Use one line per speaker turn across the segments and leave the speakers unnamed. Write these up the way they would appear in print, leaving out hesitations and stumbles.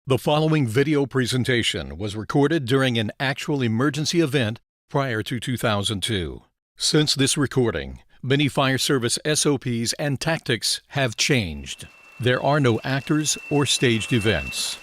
The following video presentation was recorded during an actual emergency event prior to 2002. Since this recording, many fire service SOPs and tactics have changed. There are no actors or staged events.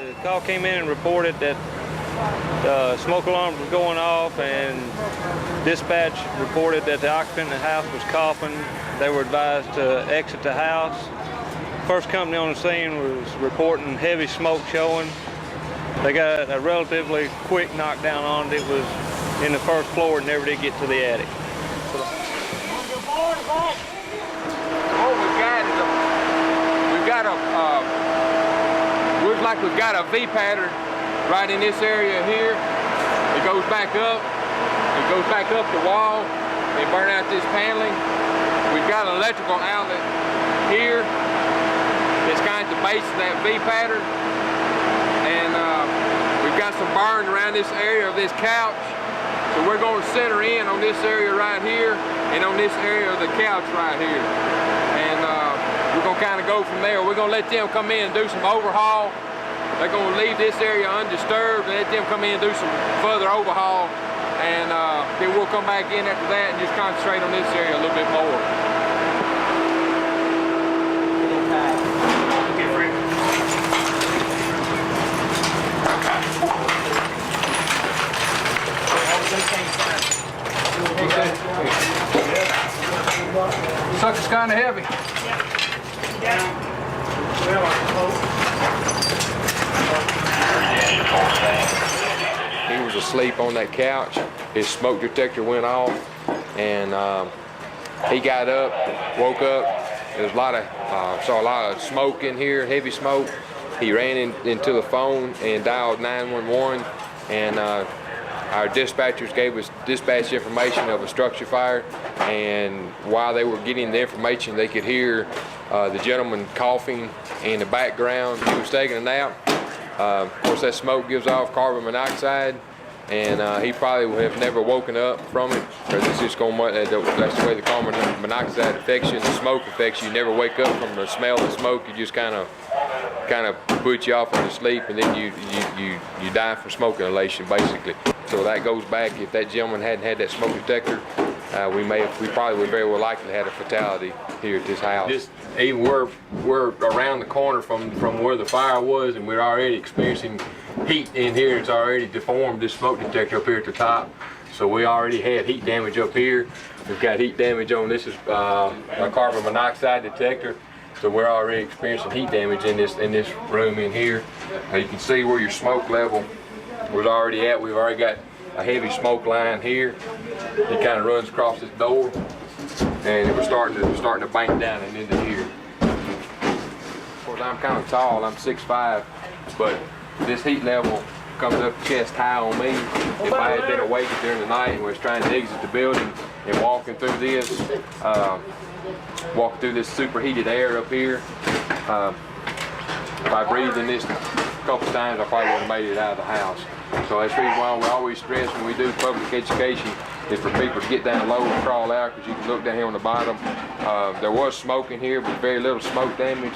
The call came in and reported that the smoke alarm was going off, and dispatch reported that the occupant in the house was coughing. They were advised to exit the house. First company on the scene was reporting heavy smoke showing. They got a relatively quick knockdown on it. It was in the first floor and never did get to the attic.
Looks like we've got a V pattern right in this area here. It goes back up. It goes back up the wall and burn out this paneling. We've got an electrical outlet here that's kind of at the base of that V pattern. And we've got some burns around this area of this couch. So we're going to center in on this area right here and on this area of the couch right here. And we're going to kind of go from there. We're going to let them come in and do some overhaul. They're going to leave this area undisturbed and let them come in and do some further overhaul. And then we'll come back in after that and just concentrate on this area a little bit more. Sucker's kind of heavy. He was asleep on that couch. His smoke detector went off, and he got up, woke up. There was saw a lot of smoke in here, heavy smoke. He ran into the phone and dialed 911, and our dispatchers gave us dispatch information of a structure fire, and while they were getting the information, they could hear the gentleman coughing in the background. He was taking a nap. Of course, that smoke gives off carbon monoxide, and he probably would have never woken up from it, because it's just going. That's the way the carbon monoxide affects you, and the smoke affects you. You never wake up from the smell of smoke. You just kind of put you off into sleep, and then you die from smoke inhalation, basically. So that goes back. If that gentleman hadn't had that smoke detector, we probably would very well likely had a fatality here at this house. Even we're around the corner from where the fire was, and we're already experiencing heat in here. It's already deformed this smoke detector up here at the top. So we already had heat damage up here. We've got heat damage on this is a carbon monoxide detector. So we're already experiencing heat damage in this room in here. Now you can see where your smoke level was already at. We've already got a heavy smoke line here. It kind of runs across this door, and it was starting to bank down and into here. Of course, I'm kind of tall. I'm 6'5", but this heat level comes up chest high on me. If I had been awake during the night and was trying to exit the building and walking through this superheated air up here, if I breathed in this a couple times, I probably would have made it out of the house. So that's the reason why we always stress when we do public education is for people to get down low and crawl out, because you can look down here on the bottom. There was smoke in here, but very little smoke damage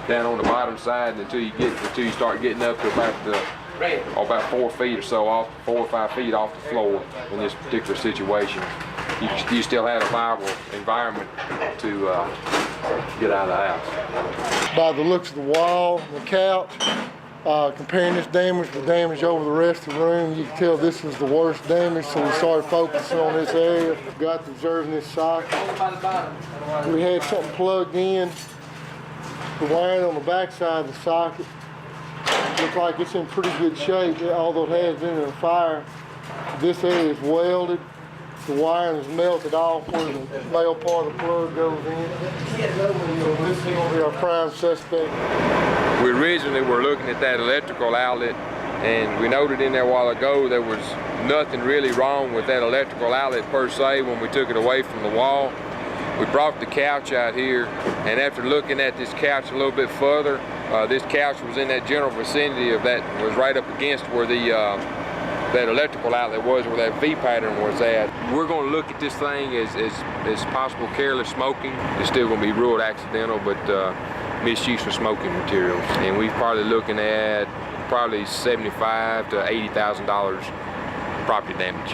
down on the bottom side until you start getting up to about 4 feet or so 4 or 5 feet off the floor in this particular situation. You still had a viable environment to get out of the house.
By the looks of the wall and the couch, comparing this damage to the damage over the rest of the room, you can tell this was the worst damage, so we started focusing on this area. Got to observing this socket. We had something plugged in. The wiring on the back side of the socket looks like it's in pretty good shape, although it has been in a fire. This area is welded. The wiring is melted off where the male part of the plug goes in. So this is going to be our prime suspect.
We originally were looking at that electrical outlet, and we noted in there a while ago there was nothing really wrong with that electrical outlet per se when we took it away from the wall. We brought the couch out here, and after looking at this couch a little bit further, this couch was in that general vicinity of that, was right up against where the that electrical outlet was, where that V pattern was at. We're going to look at this thing as possible careless smoking. It's still going to be ruled accidental, but misuse of smoking materials. And we're probably looking at $75,000 to $80,000 property damage.